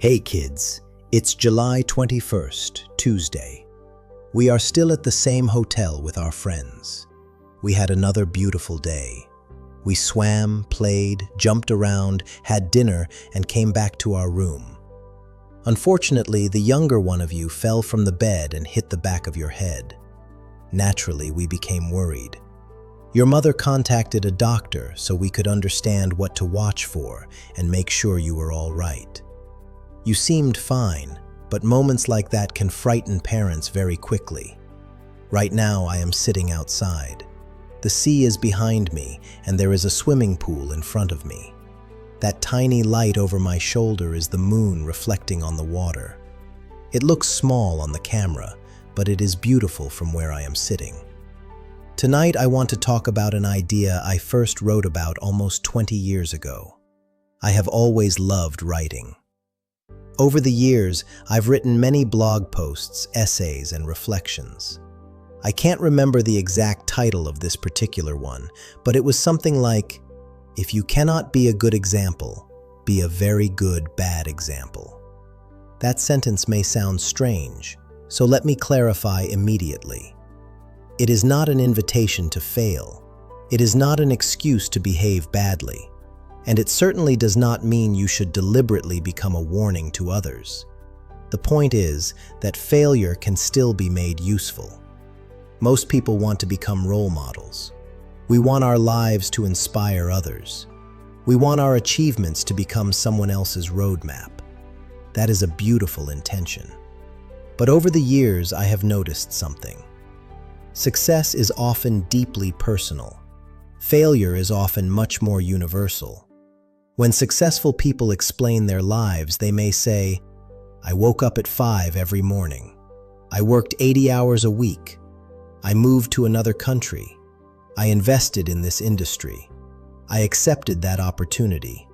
Hey kids, it's July 21st, Tuesday. We are still at the same hotel with our friends. We had another beautiful day. We swam, played, jumped around, had dinner, and came back to our room. Unfortunately, the younger one of you fell from the bed and hit the back of your head. Naturally, we became worried. Your mother contacted a doctor so we could understand what to watch for and make sure you were all right. You seemed fine, but moments like that can frighten parents very quickly. Right now, I am sitting outside. The sea is behind me, and there is a swimming pool in front of me. That tiny light over my shoulder is the moon reflecting on the water. It looks small on the camera, but it is beautiful from where I am sitting. Tonight, I want to talk about an idea I first wrote about almost 20 years ago. I have always loved writing. Over the years, I've written many blog posts, essays, and reflections. I can't remember the exact title of this particular one, but it was something like, "If you cannot be a good example, be a very good bad example." That sentence may sound strange, so let me clarify immediately. It is not an invitation to fail. It is not an excuse to behave badly. And it certainly does not mean you should deliberately become a warning to others. The point is that failure can still be made useful. Most people want to become role models. We want our lives to inspire others. We want our achievements to become someone else's roadmap. That is a beautiful intention. But over the years, I have noticed something. Success is often deeply personal. Failure is often much more universal. When successful people explain their lives, they may say, "I woke up at 5 every morning. I worked 80 hours a week. I moved to another country. I invested in this industry. I accepted that opportunity.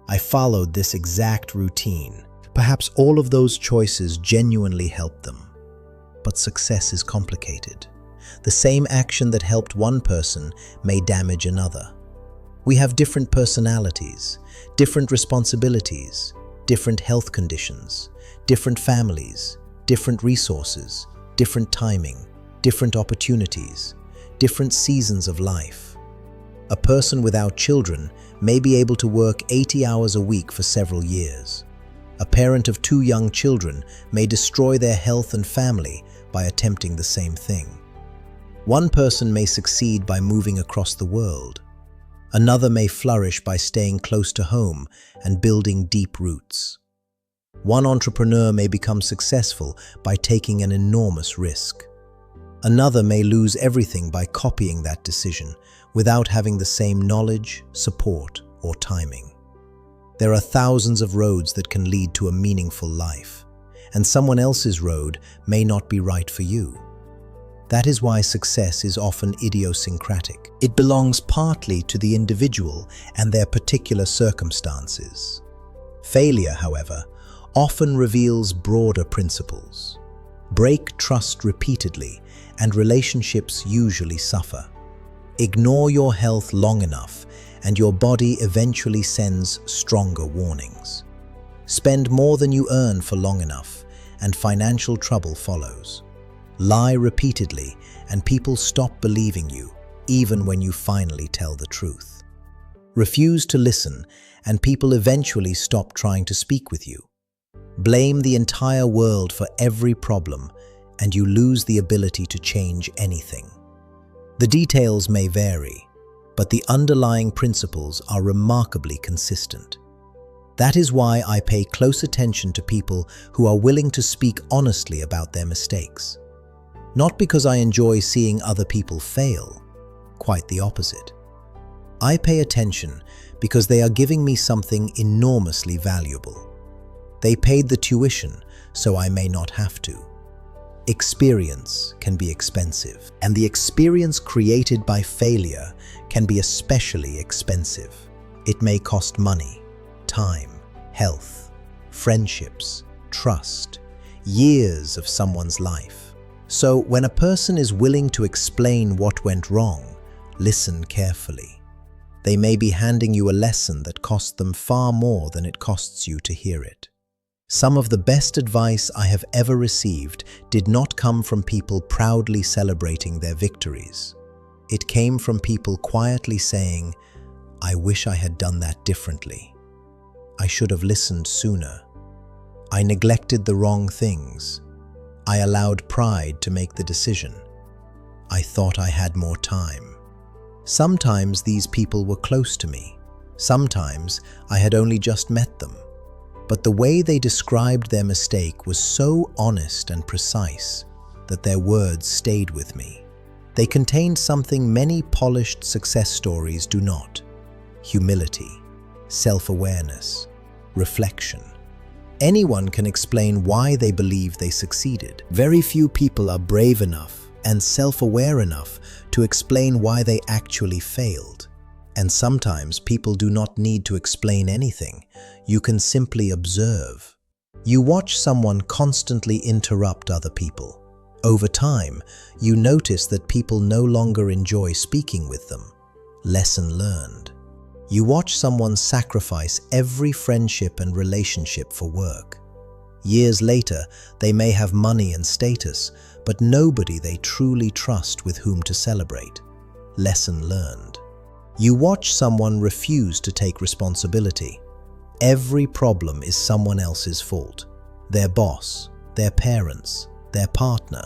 I followed this exact routine." Perhaps all of those choices genuinely helped them. But success is complicated. The same action that helped one person may damage another. We have different personalities, different responsibilities, different health conditions, different families, different resources, different timing, different opportunities, different seasons of life. A person without children may be able to work 80 hours a week for several years. A parent of 2 young children may destroy their health and family by attempting the same thing. One person may succeed by moving across the world. Another may flourish by staying close to home and building deep roots. One entrepreneur may become successful by taking an enormous risk. Another may lose everything by copying that decision without having the same knowledge, support, or timing. There are thousands of roads that can lead to a meaningful life, and someone else's road may not be right for you. That is why success is often idiosyncratic. It belongs partly to the individual and their particular circumstances. Failure, however, often reveals broader principles. Break trust repeatedly, and relationships usually suffer. Ignore your health long enough, and your body eventually sends stronger warnings. Spend more than you earn for long enough, and financial trouble follows. Lie repeatedly, and people stop believing you, even when you finally tell the truth. Refuse to listen, and people eventually stop trying to speak with you. Blame the entire world for every problem, and you lose the ability to change anything. The details may vary, but the underlying principles are remarkably consistent. That is why I pay close attention to people who are willing to speak honestly about their mistakes. Not because I enjoy seeing other people fail, quite the opposite. I pay attention because they are giving me something enormously valuable. They paid the tuition, so I may not have to. Experience can be expensive, and the experience created by failure can be especially expensive. It may cost money, time, health, friendships, trust, years of someone's life. So when a person is willing to explain what went wrong, listen carefully. They may be handing you a lesson that cost them far more than it costs you to hear it. Some of the best advice I have ever received did not come from people proudly celebrating their victories. It came from people quietly saying, "I wish I had done that differently. I should have listened sooner. I neglected the wrong things. I allowed pride to make the decision. I thought I had more time." Sometimes these people were close to me. Sometimes I had only just met them. But the way they described their mistake was so honest and precise that their words stayed with me. They contained something many polished success stories do not: humility, self-awareness, reflection. Anyone can explain why they believe they succeeded. Very few people are brave enough and self-aware enough to explain why they actually failed. And sometimes people do not need to explain anything. You can simply observe. You watch someone constantly interrupt other people. Over time, you notice that people no longer enjoy speaking with them. Lesson learned. You watch someone sacrifice every friendship and relationship for work. Years later, they may have money and status, but nobody they truly trust with whom to celebrate. Lesson learned. You watch someone refuse to take responsibility. Every problem is someone else's fault. Their boss, their parents, their partner,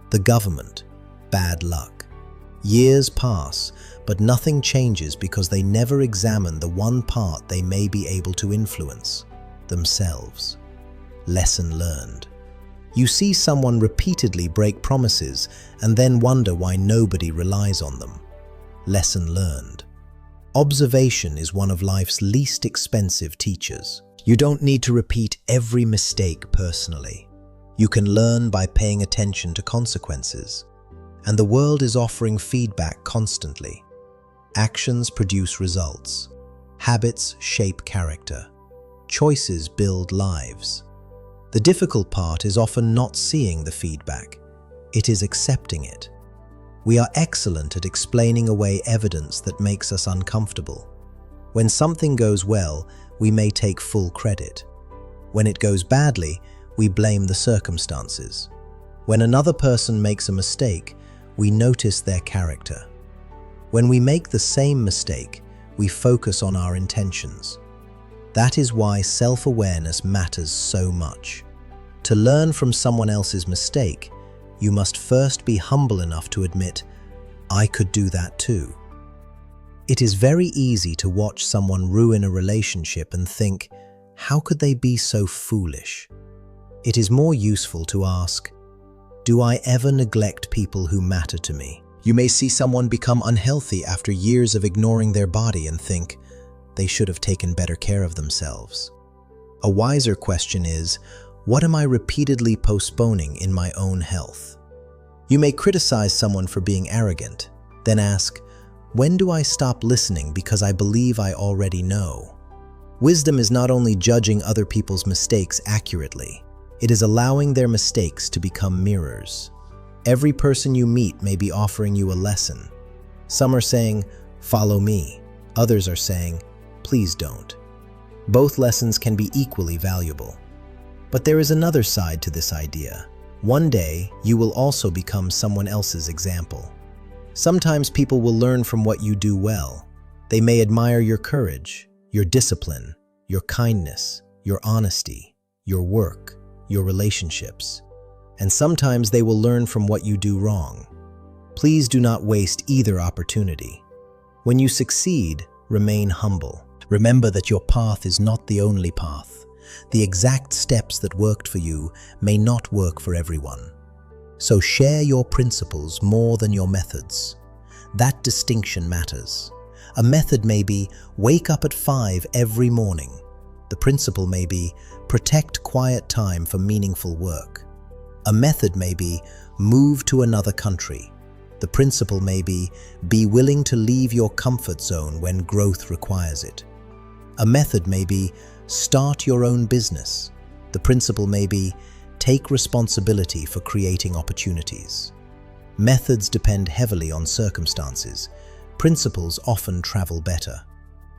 the government. Bad luck. Years pass, but nothing changes because they never examine the one part they may be able to influence: themselves. Lesson learned. You see someone repeatedly break promises and then wonder why nobody relies on them. Lesson learned. Observation is one of life's least expensive teachers. You don't need to repeat every mistake personally. You can learn by paying attention to consequences. And the world is offering feedback constantly. Actions produce results. Habits shape character. Choices build lives. The difficult part is often not seeing the feedback. It is accepting it. We are excellent at explaining away evidence that makes us uncomfortable. When something goes well, we may take full credit. When it goes badly, we blame the circumstances. When another person makes a mistake, we notice their character. When we make the same mistake, we focus on our intentions. That is why self-awareness matters so much. To learn from someone else's mistake, you must first be humble enough to admit, "I could do that too." It is very easy to watch someone ruin a relationship and think, "How could they be so foolish?" It is more useful to ask, "Do I ever neglect people who matter to me?" You may see someone become unhealthy after years of ignoring their body and think, "They should have taken better care of themselves." A wiser question is, what am I repeatedly postponing in my own health? You may criticize someone for being arrogant, then ask, when do I stop listening because I believe I already know? Wisdom is not only judging other people's mistakes accurately, it is allowing their mistakes to become mirrors. Every person you meet may be offering you a lesson. Some are saying, "Follow me." Others are saying, "Please don't." Both lessons can be equally valuable. But there is another side to this idea. One day, you will also become someone else's example. Sometimes people will learn from what you do well. They may admire your courage, your discipline, your kindness, your honesty, your work, your relationships. And sometimes they will learn from what you do wrong. Please do not waste either opportunity. When you succeed, remain humble. Remember that your path is not the only path. The exact steps that worked for you may not work for everyone. So share your principles more than your methods. That distinction matters. A method may be wake up at 5 every morning. The principle may be protect quiet time for meaningful work. A method may be move to another country. The principle may be willing to leave your comfort zone when growth requires it. A method may be start your own business. The principle may be take responsibility for creating opportunities. Methods depend heavily on circumstances. Principles often travel better.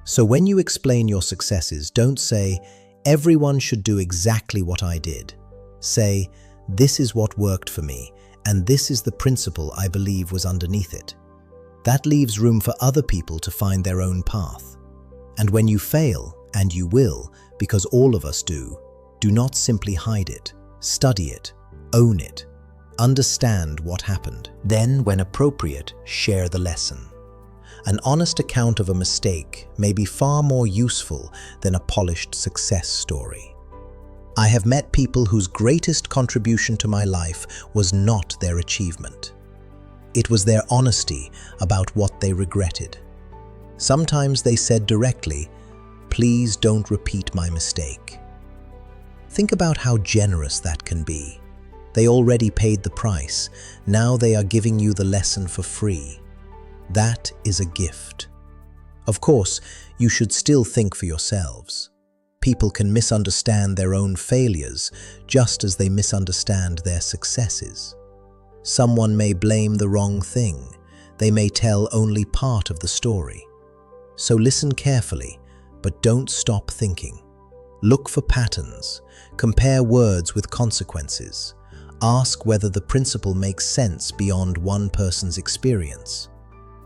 So when you explain your successes, don't say, Everyone should do exactly what I did. Say, this is what worked for me, and this is the principle I believe was underneath it. That leaves room for other people to find their own path. And when you fail, and you will, because all of us do not simply hide it. Study it, own it, understand what happened. Then, when appropriate, share the lesson. An honest account of a mistake may be far more useful than a polished success story. I have met people whose greatest contribution to my life was not their achievement. It was their honesty about what they regretted. Sometimes they said directly, "Please don't repeat my mistake." Think about how generous that can be. They already paid the price. Now they are giving you the lesson for free. That is a gift. Of course, you should still think for yourselves. People can misunderstand their own failures just as they misunderstand their successes. Someone may blame the wrong thing. They may tell only part of the story. So listen carefully, but don't stop thinking. Look for patterns. Compare words with consequences. Ask whether the principle makes sense beyond one person's experience.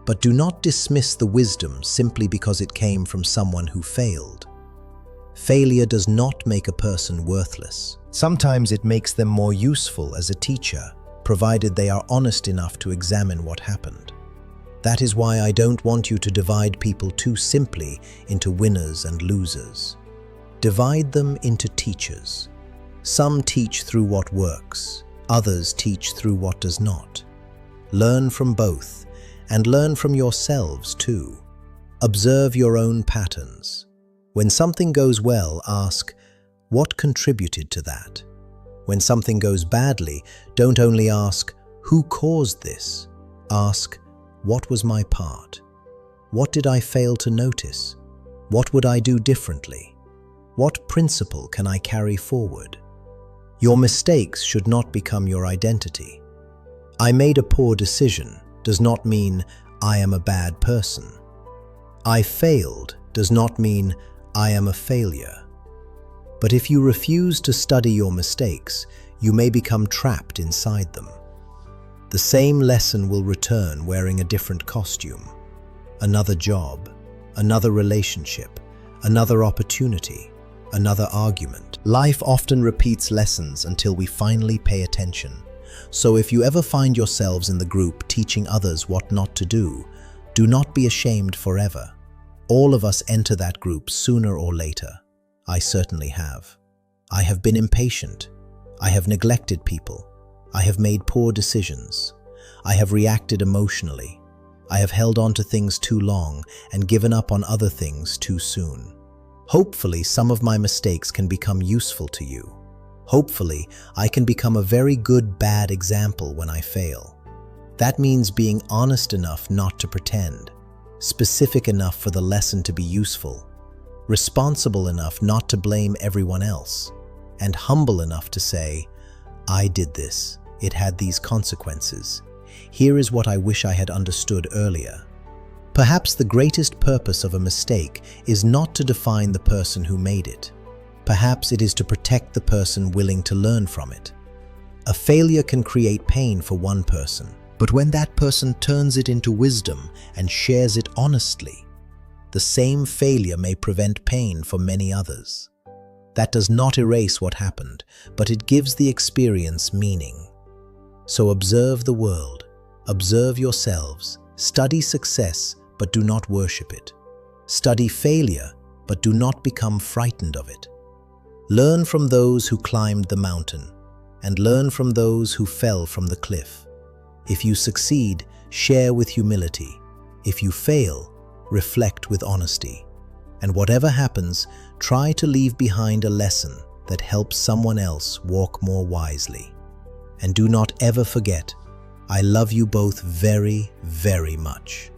But do not dismiss the wisdom simply because it came from someone who failed. Failure does not make a person worthless. Sometimes it makes them more useful as a teacher, provided they are honest enough to examine what happened. That is why I don't want you to divide people too simply into winners and losers. Divide them into teachers. Some teach through what works, others teach through what does not. Learn from both, and learn from yourselves too. Observe your own patterns. When something goes well, ask, what contributed to that? When something goes badly, don't only ask, who caused this? Ask, what was my part? What did I fail to notice? What would I do differently? What principle can I carry forward? Your mistakes should not become your identity. I made a poor decision does not mean I am a bad person. I failed does not mean I am a failure. But if you refuse to study your mistakes, you may become trapped inside them. The same lesson will return wearing a different costume. Another job, another relationship, another opportunity, another argument. Life often repeats lessons until we finally pay attention. So if you ever find yourselves in the group teaching others what not to do not be ashamed forever. All of us enter that group sooner or later. I certainly have. I have been impatient. I have neglected people. I have made poor decisions. I have reacted emotionally. I have held on to things too long and given up on other things too soon. Hopefully, some of my mistakes can become useful to you. Hopefully, I can become a very good bad example when I fail. That means being honest enough not to pretend, specific enough for the lesson to be useful, responsible enough not to blame everyone else, and humble enough to say, I did this, it had these consequences. Here is what I wish I had understood earlier. Perhaps the greatest purpose of a mistake is not to define the person who made it. Perhaps it is to protect the person willing to learn from it. A failure can create pain for one person, but when that person turns it into wisdom and shares it honestly, the same failure may prevent pain for many others. That does not erase what happened, but it gives the experience meaning. So observe the world, observe yourselves, study success, but do not worship it. Study failure, but do not become frightened of it. Learn from those who climbed the mountain, and learn from those who fell from the cliff. If you succeed, share with humility. If you fail, reflect with honesty. And whatever happens, try to leave behind a lesson that helps someone else walk more wisely. And do not ever forget, I love you both very, very much.